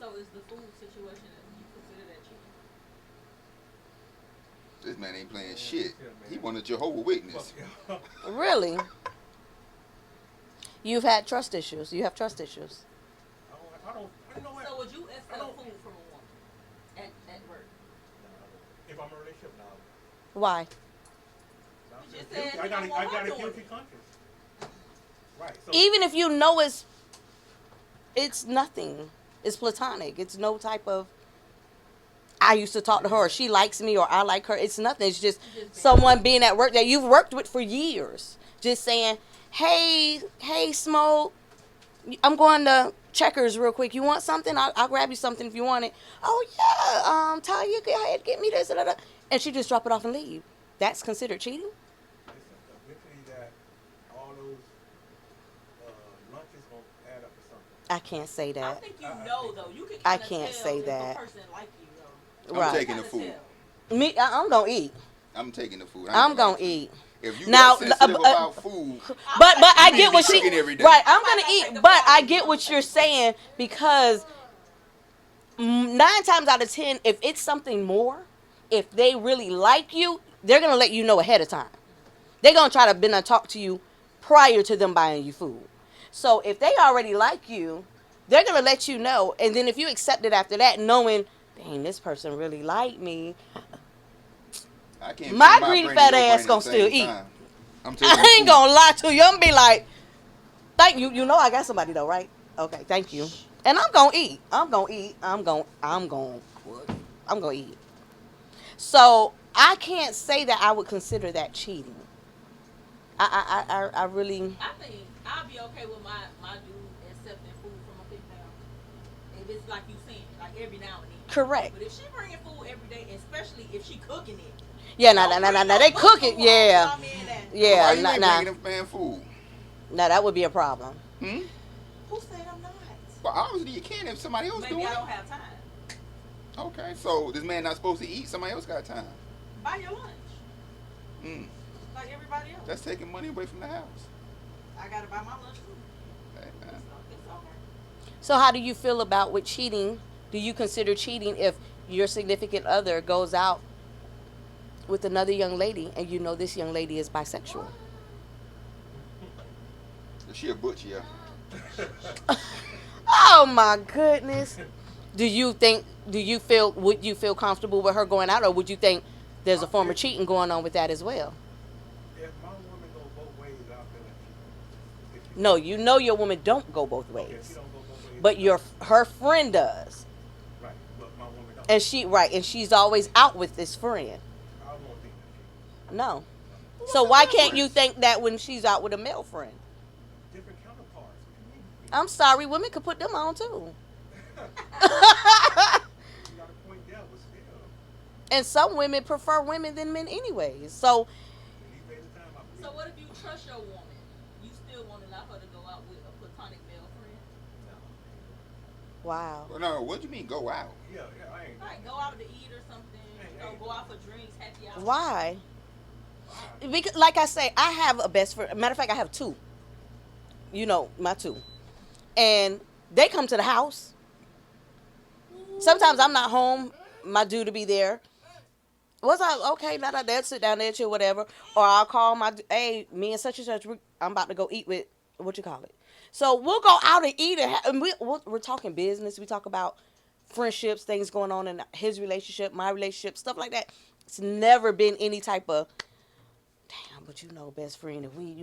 So is the food situation that you consider that cheating? This man ain't playing Man, shit. listen, He man. want a Jehovah Fuck Witness. yeah. Really? You've had trust issues. You have trust issues. You know what? So would you I accept don't. food from a woman at work? Nah, I won't. If I'm in a relationship, nah, I won't. Why? So I You feel just guilty. said you don't I want got her a doing guilty it. conscience. Right. So Even if you know it's nothing. It's platonic. It's no type of I used to talk to her, or she likes me, or I like her. It's nothing. It's just You just being someone rude. being at work that you've worked with for years. Just saying, hey, Smoke, I'm going to Checkers real quick. You want something? I'll grab you something if you want it. Oh, yeah, Talia, go ahead, get me this. Da, da, da. And she just drop it off and leave. That's considered cheating? listen, eventually that all those lunches gonna add up to something. I can't say I that. think you I know think so. though. You can I kind of can't tell say if a that. person like you though. I'm You Right. can taking kind the of food. tell. I'm going to eat. I'm taking the food. I ain't I'm gonna lie going to to you. eat. If you that Now, sensitive about food, I but might you I not need get to be what take the she cooking food. every day. right. I I'm might gonna not take eat, the but I flowers, but get I'm gonna what take you're the food. saying because 9 times out of 10, if it's something more, if they really like you, they're gonna let you know ahead of time. They're gonna try to been and talk to you prior to them buying you food. So if they already like you, they're gonna let you know, and then if you accept it after that, knowing, dang, this person really like me, I can't feed my my greedy brain and fat your ass brain at gonna the still same eat. time. I'm taking the I ain't food. gonna lie to you. I'm gonna be like, thank you. You know I got somebody though, right? Okay, thank you. And I'm gonna eat. I'm gonna eat. I'm gonna eat. So I can't say that I would consider that cheating. I really I think I'll be okay with my dude accepting food from a female if it's like you saying, like every now and then. correct. But if she bringing food every day, especially if she cooking it, Yeah, don't bring nah. no They good cook it. food home to Yeah, come in and So why yeah, you ain't nah. bringing the man food? Nah, that would be a problem. Hmm? who said I'm not? Well, obviously you can if somebody else Maybe doing I it. don't have time. Okay, so this man not supposed to eat. Somebody else got time. Buy your lunch Hmm. like everybody else. That's taking money away from the house. I gotta buy my lunch too. Hey man. It's okay. So how do you feel about with cheating? Do you consider cheating if your significant other goes out with another young lady and you know this young lady is bisexual? If she a butch, yeah. Oh my goodness. Do you feel would you feel comfortable with her going out, or would you think there's a form of if cheating going on with that as well? if my woman go both ways, I feel like cheating. If she No, you know your woman don't go both okay, if she ways. don't go both ways, But your her friend does. right, but my woman don't. And she's always out with this friend. I won't think that's cheating. No. No. Well, So what's why the can't you difference? think that when she's out with a male friend? Different counterparts. What you mean? I'm sorry, women could put them on too. You got a point there, but still, And some women prefer women than men anyways. So in these days of time, I believe So it. what if you trust your woman? You still want to allow her to go out with a platonic male friend? No, I ain't doing wow. Well, no, what do you mean go out? that. Yeah, I ain't doing Like go that. out to eat or something. Go out for drinks, happy hour. Why? Why? Because like I say, I have a best friend. Matter of fact, I have two. You know, my two. And they come to the house. Sometimes I'm not home. My dude to be there. Was I okay? Not like that. Sit down there, chill, whatever. Or I'll call hey, me and such and such. I'm about to go eat with what you call it. So we'll go out and eat, and we're talking business. We talk about friendships, things going on in his relationship, my relationship, stuff like that. It's never been any type of damn, but you know, best friend. If we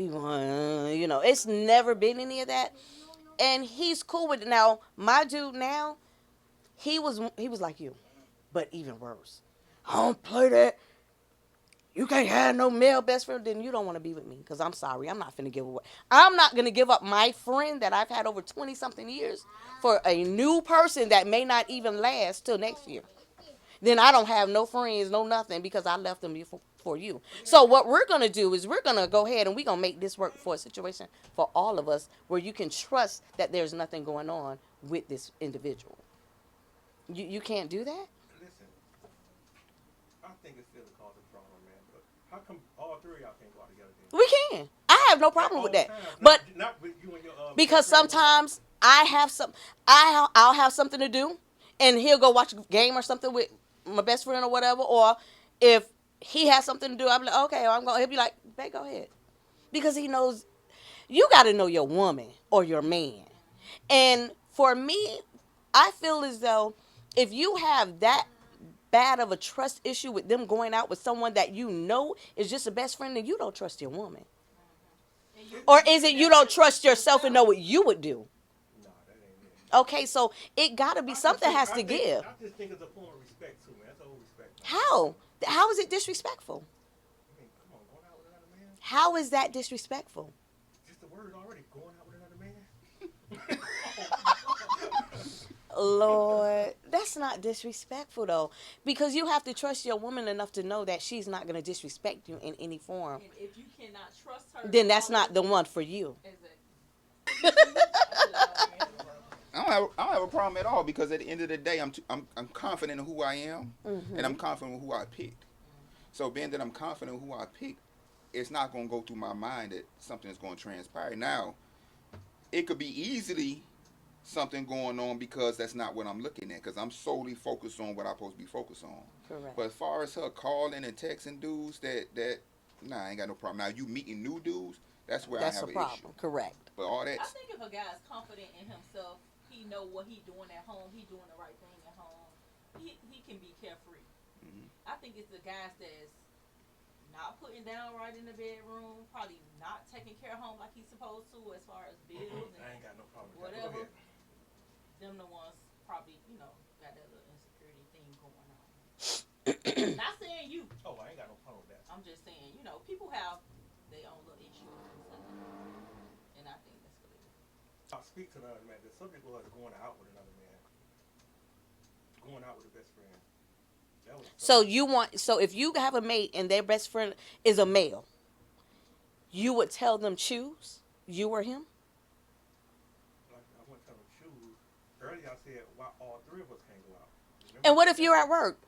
want, it's never been any of that. And he's cool with it. Now, my dude now, he was like you, but even worse. I don't play that. You can't have no male best friend, then you don't want to be with me. Because I'm sorry, I'm not finna give away. I'm not gonna give up my friend that I've had over 20 something years for a new person that may not even last till next year. Then I don't have no friends, no nothing because I left them for you. So what we're gonna do is we're gonna go ahead and we're gonna make this work for a situation for all of us where you can trust that there's nothing going on with this individual. You can't do that. Listen, I think it's still a cause of drama, man. But how come all three of y'all can't go out together then? We can. I have no Like problem all with the that. time, But not with you and your because best friend going out. sometimes I'll have something to do, and he'll go watch a game or something with my best friend or whatever. Or if he has something to do, I'm like, okay, I'm going. He'll be like, babe, go ahead, because he knows you got to know your woman or your man. And for me, I feel as though if you have that bad of a trust issue with them going out with someone that you know is just a best friend, then you don't trust your woman. Or is it you don't trust yourself and know what you would do? Nah, that ain't it. Okay, so it got to be something has to give. I just think it's a form of respect too, man. That's all respect. How? How is it disrespectful? I mean, come on, going out with another man. How is that disrespectful? Just the word already, going out with another man. Lord, that's not disrespectful though, because you have to trust your woman enough to know that she's not going to disrespect you in any form. And if you cannot trust her, Then that's not the one for you. Exactly. I don't have a problem at all because at the end of the day, I'm confident in who I am, and I'm confident in who I picked. So being that I'm confident in who I picked, it's not going to go through my mind that something is going to transpire. Now, it could be easily something going on because that's not what I'm looking at, because I'm solely focused on what I'm supposed to be focused on. Correct. But as far as her calling and texting dudes, nah, I ain't got no problem. Now, you meeting new dudes, that's where That's I have a an problem. issue. Correct. But all I that, think if a guy's confident in himself, he know what he doing at home. He doing the right thing at home. He can be carefree. I think it's the guys that's not putting down right in the bedroom, probably not taking care of home like he's supposed to as far as bills and I ain't got no problem with that. Go whatever. ahead. Them the ones probably, got that little insecurity thing going on. Not saying you. Oh, I ain't got no problem with that. I'm just saying, people have their own little issues and stuff. And I think that's what it is. I'll speak to another man. The subject was going out with another man. Going out with a best friend. That was So if you have a mate and their best friend is a male, you would tell them choose you or him? like I went to choose. Earlier I said why all three of us can't go out. Remember? And what if you're at work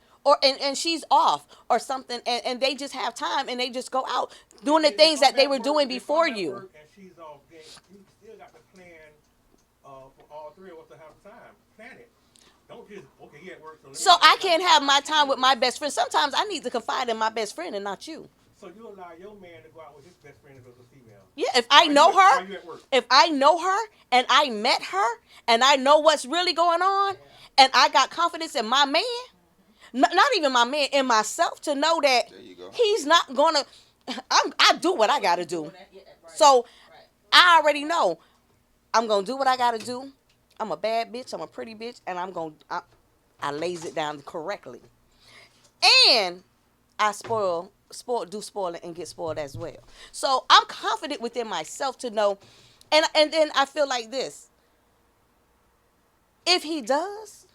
and she's off or something and they just have time and they just go out doing the If things I'm that they at were work- doing if before I'm at you? work and she's off, then you still got to plan for all three of us to have time. Plan it. Don't just okay, he at work. So I can't have my time with my best friend. Sometimes I need to confide in my best friend and not you. So you allow your man to go out with his best friend if it was a female. Yeah, if I know While her, you at work. if I know her and I met her and I know what's really going on and I got confidence in my man, not even my man, in myself to know that there you go. he's not going to, I do what I got to do. Doing that, yeah, right. So Right. I already know I'm going to do what I got to do. I'm a bad bitch. I'm a pretty bitch. And I lays it down correctly. And I spoil it and get spoiled as well. So I'm confident within myself to know. And then I feel like this. If he does,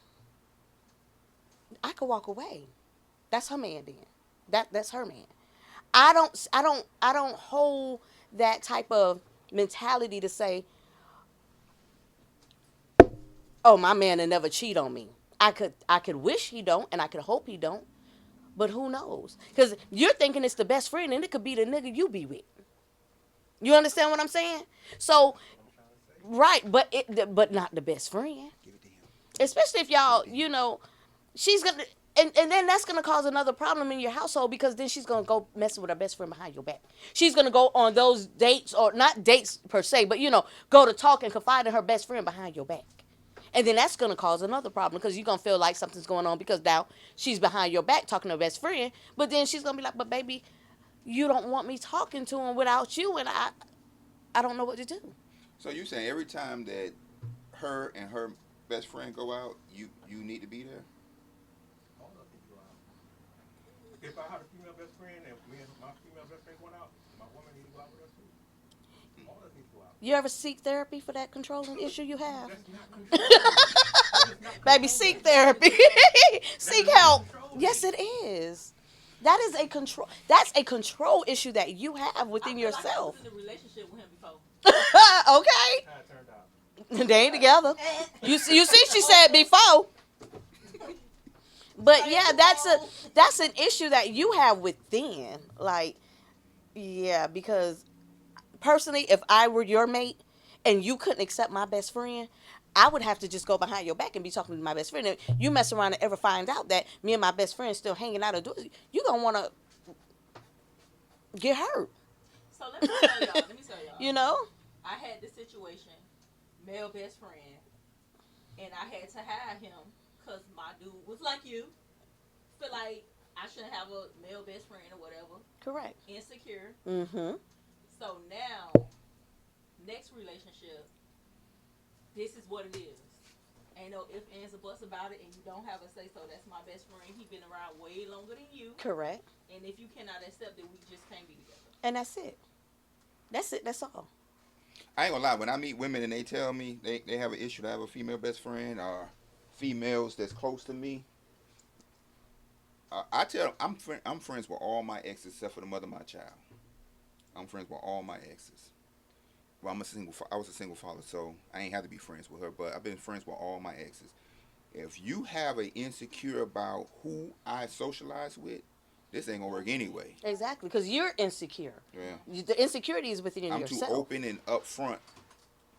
I could walk away. That's her man then. That's her man. I don't hold that type of mentality to say, oh, my man will never cheat on me. I could wish he don't, and I could hope he don't, but who knows? Because you're thinking it's the best friend, and it could be the nigga you be with. You understand what I'm saying? So, right, but not the best friend. Give it to him. Especially if y'all, she's gonna, and then that's gonna cause another problem in your household because then she's gonna go messing with her best friend behind your back. She's gonna go on those dates, or not dates per se, but go to talk and confide in her best friend behind your back. And then that's going to cause another problem because you're going to feel like something's going on because now she's behind your back talking to her best friend. But then she's going to be like, but baby, you don't want me talking to him without you. And I don't know what to do. So you saying every time that her and her best friend go out, you need to be there? All of us need to go out. If I had a female best friend and me and my female best friend going out, my woman need to go out with us too. All of us need to go out. You ever seek therapy for that controlling issue you have? That's not control. Baby, seek therapy. Seek help. Yes, it is. That is a control. That's a control issue that you have within yourself. I was in a relationship with him before. Okay. How it turned out. They ain't together. You see, she said before. But yeah, that's an issue that you have within. Like, yeah, because personally, if I were your mate and you couldn't accept my best friend, I would have to just go behind your back and be talking to my best friend. And you mess around and ever find out that me and my best friend still hanging out or doing, you gonna want to get hurt. So let me tell y'all. You know? I had this situation, male best friend, and I had to hire him because my dude was like you. Feel like I shouldn't have a male best friend or whatever. Correct. Insecure. Mm-hmm. So now, next relationship, this is what it is. Ain't no ifs, ands, or buts about it, and you don't have a say so. That's my best friend. He been around way longer than you. Correct. And if you cannot accept it, we just can't be together. And that's it. That's it. That's all. I ain't gonna lie. When I meet women and they tell me they have an issue to have a female best friend or females that's close to me, I tell them I'm friends with all my exes except for the mother of my child. I'm friends with all my exes. Well, I was a single father, so I ain't have to be friends with her. But I've been friends with all my exes. If you have an insecure about who I socialize with, this ain't gonna work anyway. Exactly, because you're insecure. Yeah. The insecurity is within I'm yourself. too open and upfront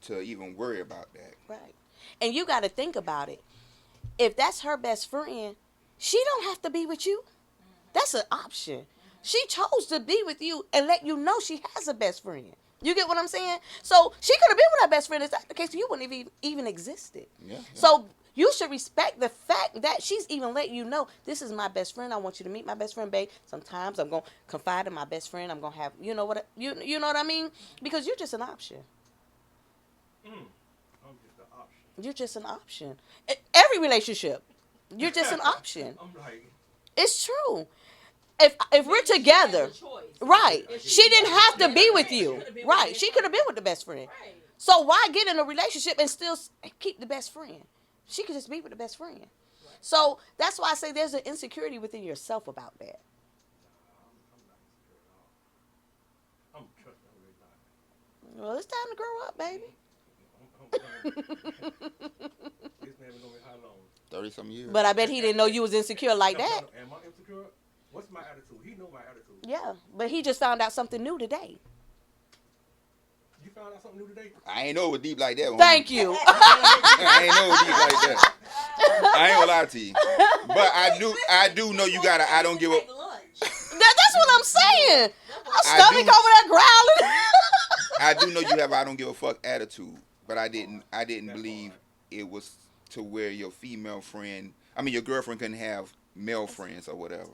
to even worry about that. Right. And you got to think about it. If that's her best friend, she don't have to be with you. That's an option. She chose to be with you and let you know she has a best friend. You get what I'm saying? So she could have been with her best friend. If that's the case, you wouldn't have even existed. Yeah. So you should respect the fact that she's even letting you know, this is my best friend. I want you to meet my best friend, babe. Sometimes I'm going to confide in my best friend. I'm going to have, you know what I mean? Because you're just an option. I'm just an option. You're just an option. Every relationship, you're just an option. I'm like, It's true. If we're together, right? She didn't have to be with you, right? She could have been with the best friend. So why get in a relationship and still keep the best friend? She could just be with the best friend. So that's why I say there's an insecurity within yourself about that. I'm trusting her. Well, it's time to grow up, baby. This man been on me how long? 30-some years. But I bet he didn't know you was insecure like that. Am I insecure? What's my attitude? He know my attitude. Yeah, but he just found out something new today. You found out something new today? I ain't know it was deep like that. Thank you. I ain't know it was deep like that. I ain't gonna lie to you. But I do know you gotta. I don't give a. That's what I'm saying. My stomach over there growling. I do know you have I don't give a fuck attitude, but I didn't believe it was to where your female friend, your girlfriend couldn't have male friends or whatever.